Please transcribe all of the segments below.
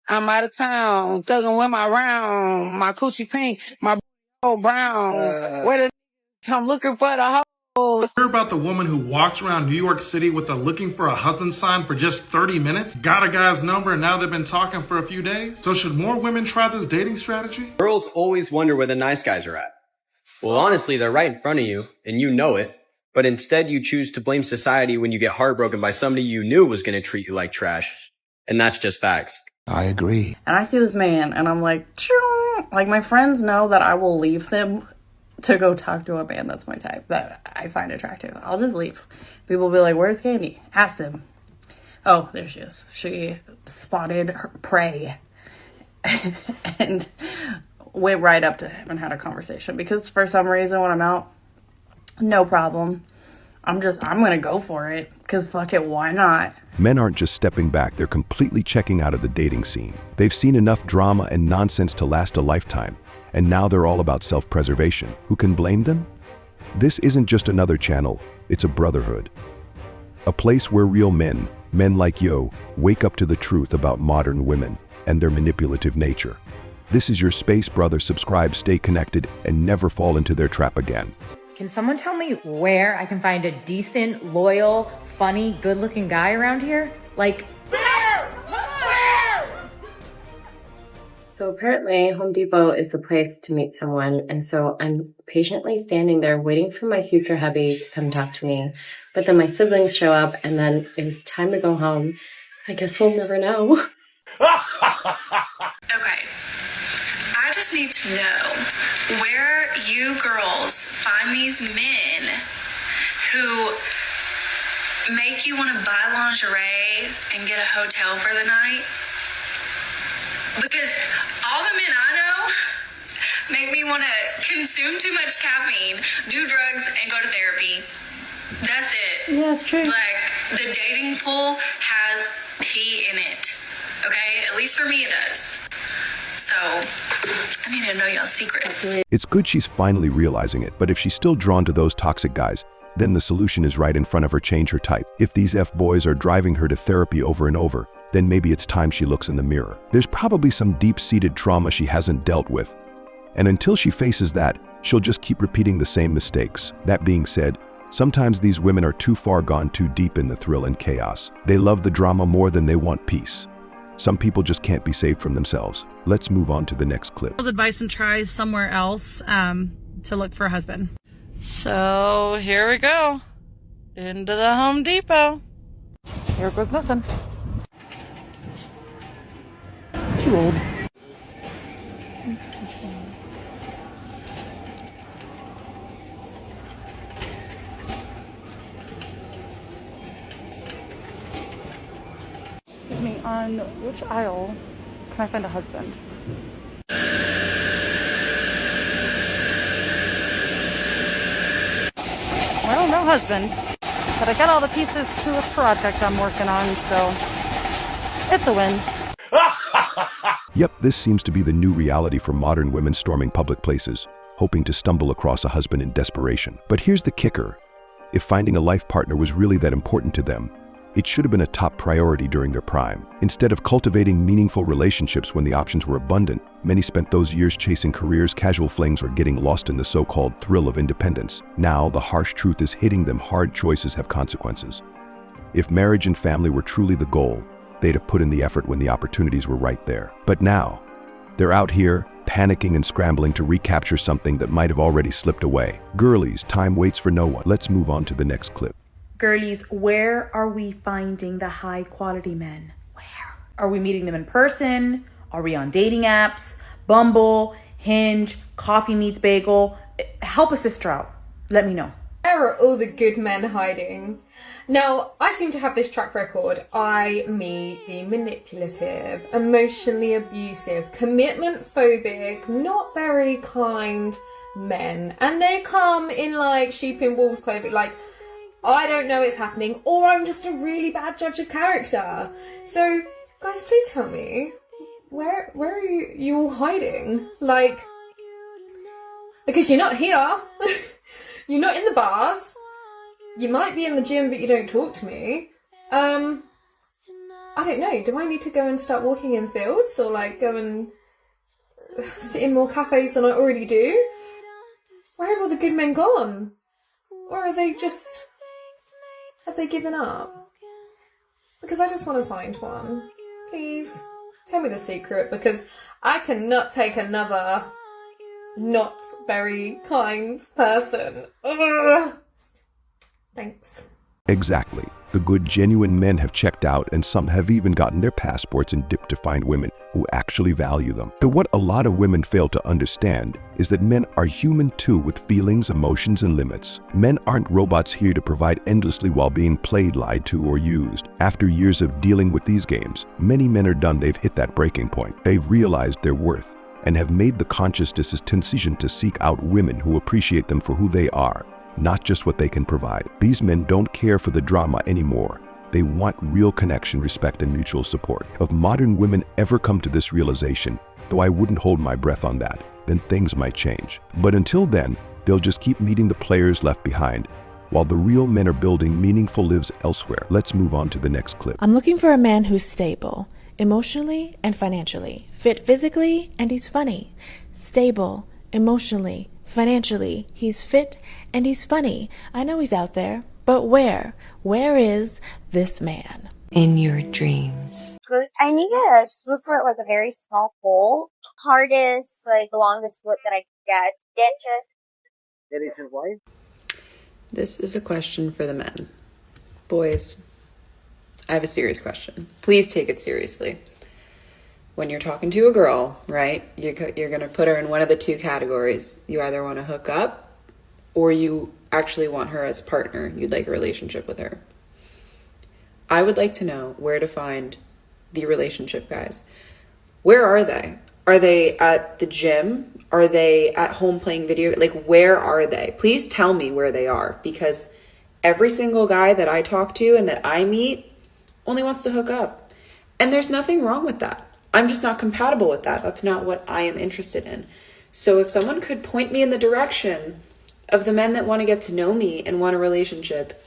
I'm out of town, thugging with my round, my coochie pink, my brown. Where the I'm looking for the hoes. Hear about the woman who walks around New York City with a looking for a husband sign for just 30 minutes? Got a guy's number and now they've been talking for a few days? So should more women try this dating strategy? Girls always wonder where the nice guys are at. Well, honestly, they're right in front of you and you know it. But instead you choose to blame society when you get heartbroken by somebody you knew was going to treat you like trash. And that's just facts. I agree. And I see this man and I'm like, choo! Like my friends know that I will leave them to go talk to a man that's my type, that I find attractive. I'll just leave. People will be like, where's Candy? Ask them. Oh, there she is. She spotted her prey and went right up to him and had a conversation. Because for some reason when I'm out, no problem. I'm going to go for it. Because fuck it, why not? Men aren't just stepping back, they're completely checking out of the dating scene. They've seen enough drama and nonsense to last a lifetime. And now they're all about self-preservation. Who can blame them? This isn't just another channel, it's a brotherhood. A place where real men like yo, wake up to the truth about modern women and their manipulative nature. This is your space, brother. Subscribe, stay connected, and never fall into their trap again. Can someone tell me where I can find a decent, loyal, funny, good-looking guy around here? Like, So apparently Home Depot is the place to meet someone, and so I'm patiently standing there waiting for my future hubby to come talk to me. But then my siblings show up, and then it was time to go home. I guess we'll never know. Okay, I just need to know where you girls find these men who make you want to buy lingerie and get a hotel for the night. Because all the men I know make me want to consume too much caffeine, do drugs, and go to therapy. That's it. Yeah, it's true. Like, the dating pool has pee in it. Okay? At least for me it does. So, I need to know y'all's secrets. It's good she's finally realizing it, but if she's still drawn to those toxic guys, then the solution is right in front of her. Change her type. If these F-boys are driving her to therapy over and over, then maybe it's time she looks in the mirror. There's probably some deep-seated trauma she hasn't dealt with. And until she faces that, she'll just keep repeating the same mistakes. That being said, sometimes these women are too far gone, too deep in the thrill and chaos. They love the drama more than they want peace. Some people just can't be saved from themselves. Let's move on to the next clip. Advice and tries somewhere else to look for a husband. So here we go. Into the Home Depot. Here goes nothing. Too old. Excuse me, on which aisle can I find a husband? Well, no husband, but I got all the pieces to a project I'm working on, so it's a win. Yep, this seems to be the new reality for modern women storming public places, hoping to stumble across a husband in desperation. But here's the kicker. If finding a life partner was really that important to them, it should have been a top priority during their prime. Instead of cultivating meaningful relationships when the options were abundant, many spent those years chasing careers, casual flings, or getting lost in the so-called thrill of independence. Now, the harsh truth is hitting them. Hard choices have consequences. If marriage and family were truly the goal, they'd have put in the effort when the opportunities were right there. But now, they're out here, panicking and scrambling to recapture something that might have already slipped away. Girlies, time waits for no one. Let's move on to the next clip. girlies, where are we finding the high quality men? Where? Are we meeting them in person? Are we on dating apps? Bumble, Hinge, Coffee Meets Bagel? Help a sister out. Let me know. Where are all the good men hiding? Now, I seem to have this track record. I meet the manipulative, emotionally abusive, commitment phobic, not very kind men. And they come in like sheep in wolf's clothing, like, I don't know it's happening, or I'm just a really bad judge of character. So, guys, please tell me, where are you all hiding? Like, because you're not here. You're not in the bars. You might be in the gym, but you don't talk to me. I don't know, do I need to go and start walking in fields, or like go and sit in more cafes than I already do? Where have all the good men gone? Or are they just... have they given up? Because I just want to find one. Please, tell me the secret, because I cannot take another not very kind person. Ugh. Thanks. Exactly. The good, genuine men have checked out, and some have even gotten their passports and dipped to find women who actually value them. But what a lot of women fail to understand is that men are human too, with feelings, emotions, and limits. Men aren't robots here to provide endlessly while being played, lied to, or used. After years of dealing with these games, many men are done. They've hit that breaking point. They've realized their worth and have made the conscious decision to seek out women who appreciate them for who they are, not just what they can provide. These men don't care for the drama anymore. They want real connection, respect, and mutual support. If modern women ever come to this realization, though I wouldn't hold my breath on that, then things might change. But until then, they'll just keep meeting the players left behind, while the real men are building meaningful lives elsewhere. Let's move on to the next clip. I'm looking for a man who's stable, emotionally and financially, fit physically, and he's funny. Stable, emotionally, financially, he's fit and he's funny. I know he's out there, but where? Where is this man? In your dreams. I need to swoop for like a very small pole. Hardest, like longest swoop that I could get. Get it to wife? This is a question for the men. Boys, I have a serious question. Please take it seriously. When you're talking to a girl, right, you're going to put her in one of the two categories. You either want to hook up or you actually want her as a partner. You'd like a relationship with her. I would like to know where to find the relationship guys. Where are they? Are they at the gym? Are they at home playing video? Like, where are they? Please tell me where they are, because every single guy that I talk to and that I meet only wants to hook up. And there's nothing wrong with that. I'm just not compatible with that. That's not what I am interested in. So if someone could point me in the direction of the men that want to get to know me and want a relationship,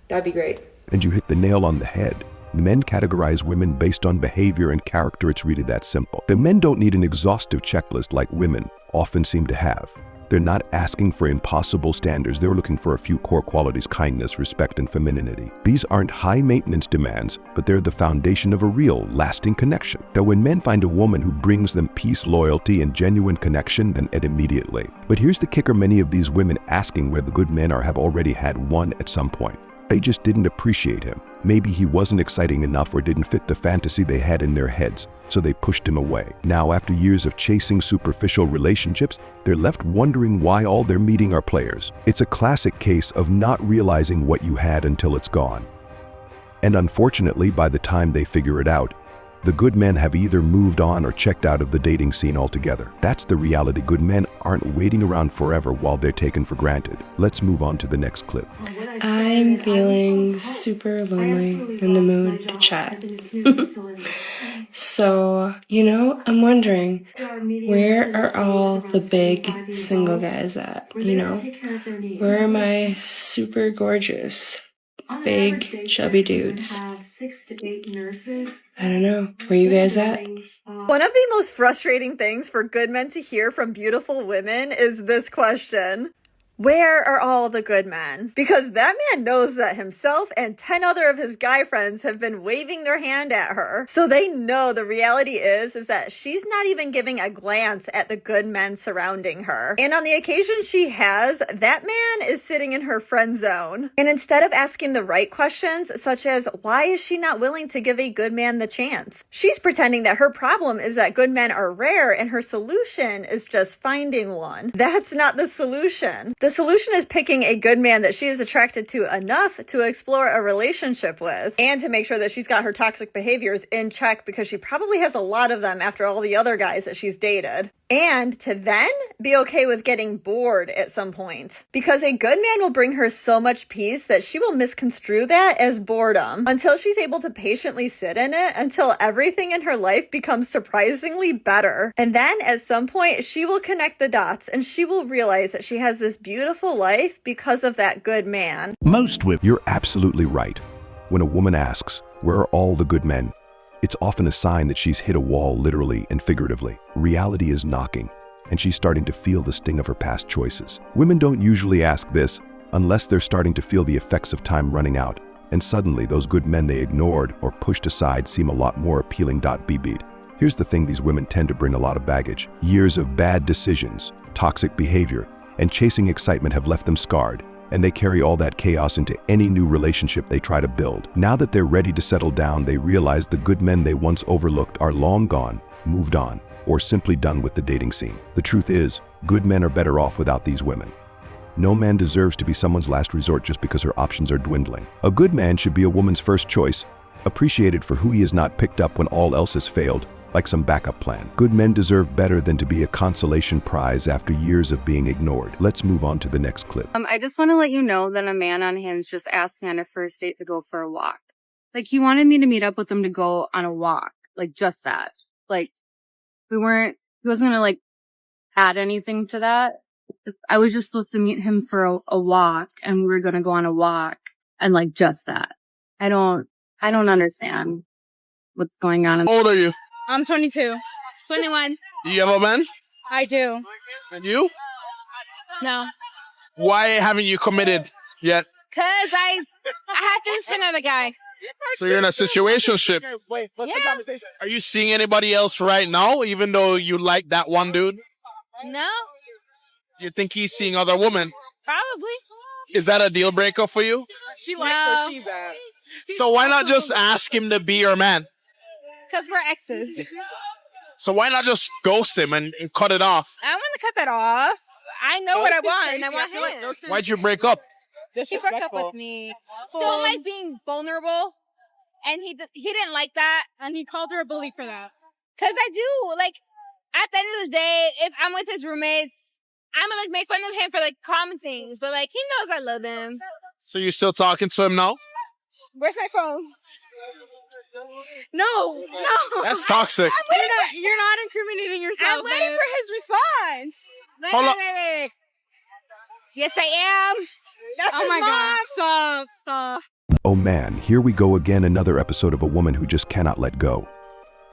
that'd be great. And you hit the nail on the head. Men categorize women based on behavior and character. It's really that simple. The men don't need an exhaustive checklist like women often seem to have. They're not asking for impossible standards. They're looking for a few core qualities: kindness, respect, and femininity. These aren't high-maintenance demands, but they're the foundation of a real, lasting connection. That when men find a woman who brings them peace, loyalty, and genuine connection, then it immediately. But here's the kicker: many of these women asking where the good men are have already had one at some point. They just didn't appreciate him. Maybe he wasn't exciting enough or didn't fit the fantasy they had in their heads, so they pushed him away. Now, after years of chasing superficial relationships, they're left wondering why all they're meeting are players. It's a classic case of not realizing what you had until it's gone. And unfortunately, by the time they figure it out, the good men have either moved on or checked out of the dating scene altogether. That's the reality. Good men aren't waiting around forever while they're taken for granted. Let's move on to the next clip. I'm feeling super lonely, in the mood to chat. So, I'm wondering, where are all the big single guys at, Where are my super gorgeous, big, chubby dudes? I don't know. Where you guys at? One of the most frustrating things for good men to hear from beautiful women is this question. Where are all the good men? Because that man knows that himself and 10 other of his guy friends have been waving their hand at her. So they know the reality is that she's not even giving a glance at the good men surrounding her. And on the occasion she has, that man is sitting in her friend zone. And instead of asking the right questions, such as why is she not willing to give a good man the chance? She's pretending that her problem is that good men are rare and her solution is just finding one. That's not the solution. The solution is picking a good man that she is attracted to enough to explore a relationship with, and to make sure that she's got her toxic behaviors in check, because she probably has a lot of them after all the other guys that she's dated. And to then be okay with getting bored at some point. Because a good man will bring her so much peace that she will misconstrue that as boredom until she's able to patiently sit in it until everything in her life becomes surprisingly better. And then at some point she will connect the dots and she will realize that she has this beautiful life because of that good man. You're absolutely right. When a woman asks, Where are all the good men? It's often a sign that she's hit a wall literally and figuratively. Reality is knocking, and she's starting to feel the sting of her past choices. Women don't usually ask this unless they're starting to feel the effects of time running out, and suddenly those good men they ignored or pushed aside seem a lot more appealing. Beat. Here's the thing, these women tend to bring a lot of baggage. Years of bad decisions, toxic behavior, and chasing excitement have left them scarred, and they carry all that chaos into any new relationship they try to build. Now that they're ready to settle down, they realize the good men they once overlooked are long gone, moved on, or simply done with the dating scene. The truth is, good men are better off without these women. No man deserves to be someone's last resort just because her options are dwindling. A good man should be a woman's first choice, appreciated for who he is, not picked up when all else has failed, like some backup plan. Good men deserve better than to be a consolation prize after years of being ignored. Let's move on to the next clip. I just want to let you know that a man on Hinge just asked me on a first date to go for a walk. Like, he wanted me to meet up with him to go on a walk. Like, just that. Like, he wasn't gonna, like, add anything to that. I was just supposed to meet him for a walk, and we were gonna go on a walk, and, like, just that. I don't understand what's going on. How old are you? I'm 22. 21. Do you have a man? I do. And you? No. Why haven't you committed yet? Cause I have things for another guy. So you're in a situationship. Wait, what's the conversation? Are you seeing anybody else right now, even though you like that one dude? No. You think he's seeing other women? Probably. Is that a deal breaker for you? She likes where she's at. So why not just ask him to be your man? Because we're exes. So why not just ghost him and cut it off? I want to cut that off. I know what I want, and I want him. Why'd you break up? He broke up with me. Don't like being vulnerable, and he didn't like that. And he called her a bully for that. Because I do. Like, at the end of the day, if I'm with his roommates, I'm going to, like, make fun of him for, like, common things. But, like, he knows I love him. So you're still talking to him now? Where's my phone? No. That's toxic. You're not incriminating yourself. I'm waiting for his response. Hold on. Wait. Yes, I am. That's Oh my God. Stop. Oh man, here we go again, another episode of a woman who just cannot let go.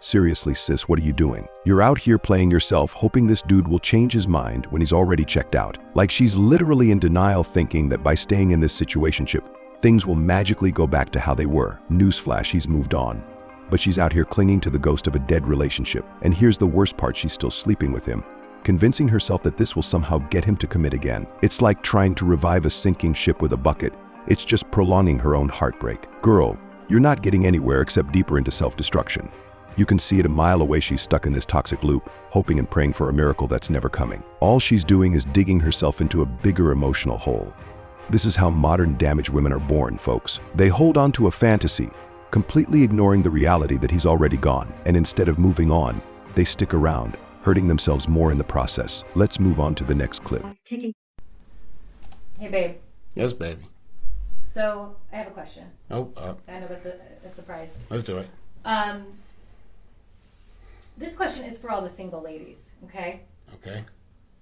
Seriously, sis, what are you doing? You're out here playing yourself, hoping this dude will change his mind when he's already checked out. Like, she's literally in denial, thinking that by staying in this situationship, things will magically go back to how they were. Newsflash, he's moved on. But she's out here clinging to the ghost of a dead relationship. And here's the worst part, she's still sleeping with him, convincing herself that this will somehow get him to commit again. It's like trying to revive a sinking ship with a bucket. It's just prolonging her own heartbreak. Girl, you're not getting anywhere except deeper into self-destruction. You can see it a mile away, she's stuck in this toxic loop, hoping and praying for a miracle that's never coming. All she's doing is digging herself into a bigger emotional hole. This is how modern damaged women are born, folks. They hold on to a fantasy, completely ignoring the reality that he's already gone. And instead of moving on, they stick around, hurting themselves more in the process. Let's move on to the next clip. Hey, babe. Yes, baby. So, I have a question. Oh, I know that's a surprise. Let's do it. This question is for all the single ladies, okay? Okay.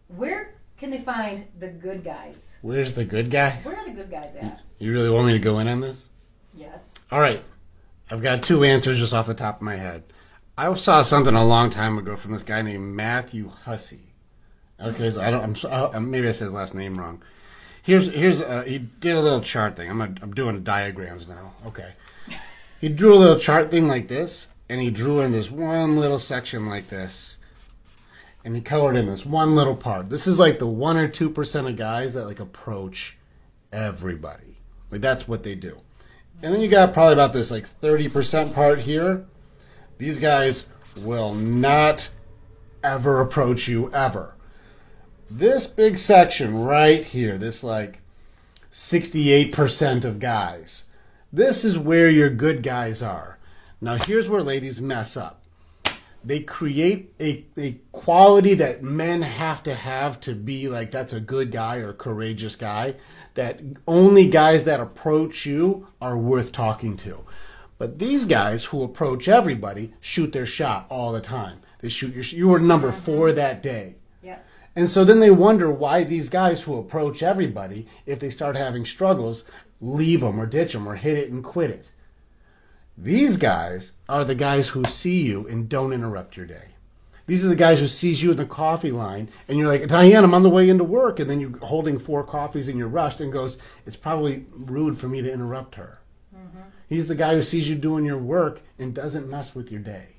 Where can they find the good guys? Where's the good guy? Where are the good guys at? You really want me to go in on this? Yes. All right. I've got two answers just off the top of my head. I saw something a long time ago from this guy named Matthew Hussey. Okay, so maybe I said his last name wrong. He did a little chart thing. I'm doing diagrams now. Okay. He drew a little chart thing like this, and he drew in this one little section like this, and he colored in this one little part. This is like the 1 or 2% of guys that like approach everybody. Like, that's what they do. And then you got probably about this like 30% part here. These guys will not ever approach you ever. This big section right here, this like 68% of guys, this is where your good guys are. Now here's where ladies mess up. They create a quality that men have to be like, that's a good guy or a courageous guy, that only guys that approach you are worth talking to. But these guys who approach everybody shoot their shot all the time. They shoot you were number 4 that day. Yeah. And so then they wonder why these guys who approach everybody, if they start having struggles, leave them or ditch them or hit it and quit it. These guys are the guys who see you and don't interrupt your day. These are the guys who sees you in the coffee line and you're like, Diane, I'm on the way into work. And then you're holding 4 coffees and you're rushed and goes, it's probably rude for me to interrupt her. He's the guy who sees you doing your work and doesn't mess with your day.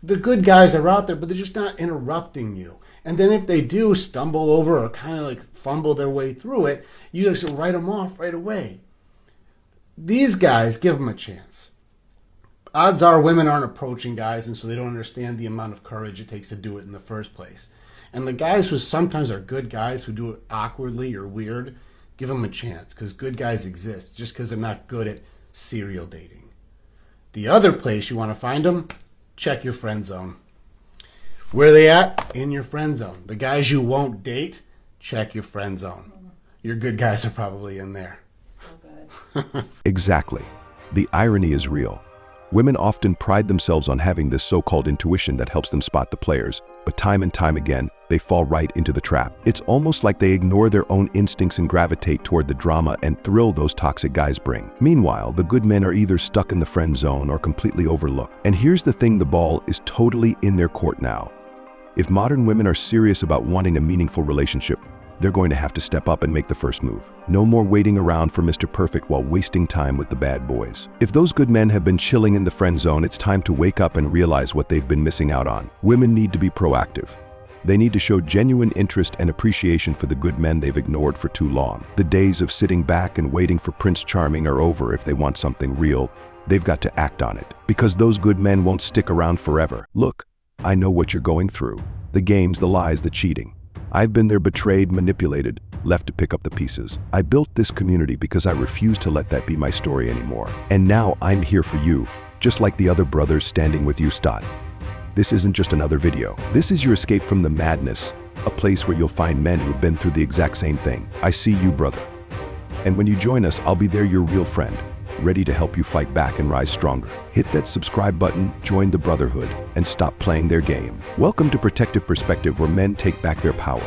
The good guys are out there, but they're just not interrupting you. And then if they do stumble over or kind of like fumble their way through it, you just write them off right away. These guys, give them a chance. Odds are women aren't approaching guys, and so they don't understand the amount of courage it takes to do it in the first place. And the guys who sometimes are good guys who do it awkwardly or weird, give them a chance, because good guys exist, just because they're not good at serial dating. The other place you want to find them, check your friend zone. Where are they at? In your friend zone. The guys you won't date, check your friend zone. Your good guys are probably in there. So good. Exactly. The irony is real. Women often pride themselves on having this so-called intuition that helps them spot the players, but time and time again, they fall right into the trap. It's almost like they ignore their own instincts and gravitate toward the drama and thrill those toxic guys bring. Meanwhile, the good men are either stuck in the friend zone or completely overlooked. And here's the thing, the ball is totally in their court now. If modern women are serious about wanting a meaningful relationship, they're going to have to step up and make the first move. No more waiting around for Mr. Perfect while wasting time with the bad boys. If those good men have been chilling in the friend zone, it's time to wake up and realize what they've been missing out on. Women need to be proactive. They need to show genuine interest and appreciation for the good men they've ignored for too long. The days of sitting back and waiting for Prince Charming are over. If they want something real, they've got to act on it, because those good men won't stick around forever. Look, I know what you're going through. The games, the lies, the cheating. I've been there, betrayed, manipulated, left to pick up the pieces. I built this community because I refused to let that be my story anymore. And now I'm here for you, just like the other brothers standing with you, Stott. This isn't just another video. This is your escape from the madness, a place where you'll find men who've been through the exact same thing. I see you, brother. And when you join us, I'll be there, your real friend, ready to help you fight back and rise stronger. Hit that subscribe button, join the brotherhood, and stop playing their game. Welcome to Protective Perspective, where men take back their power.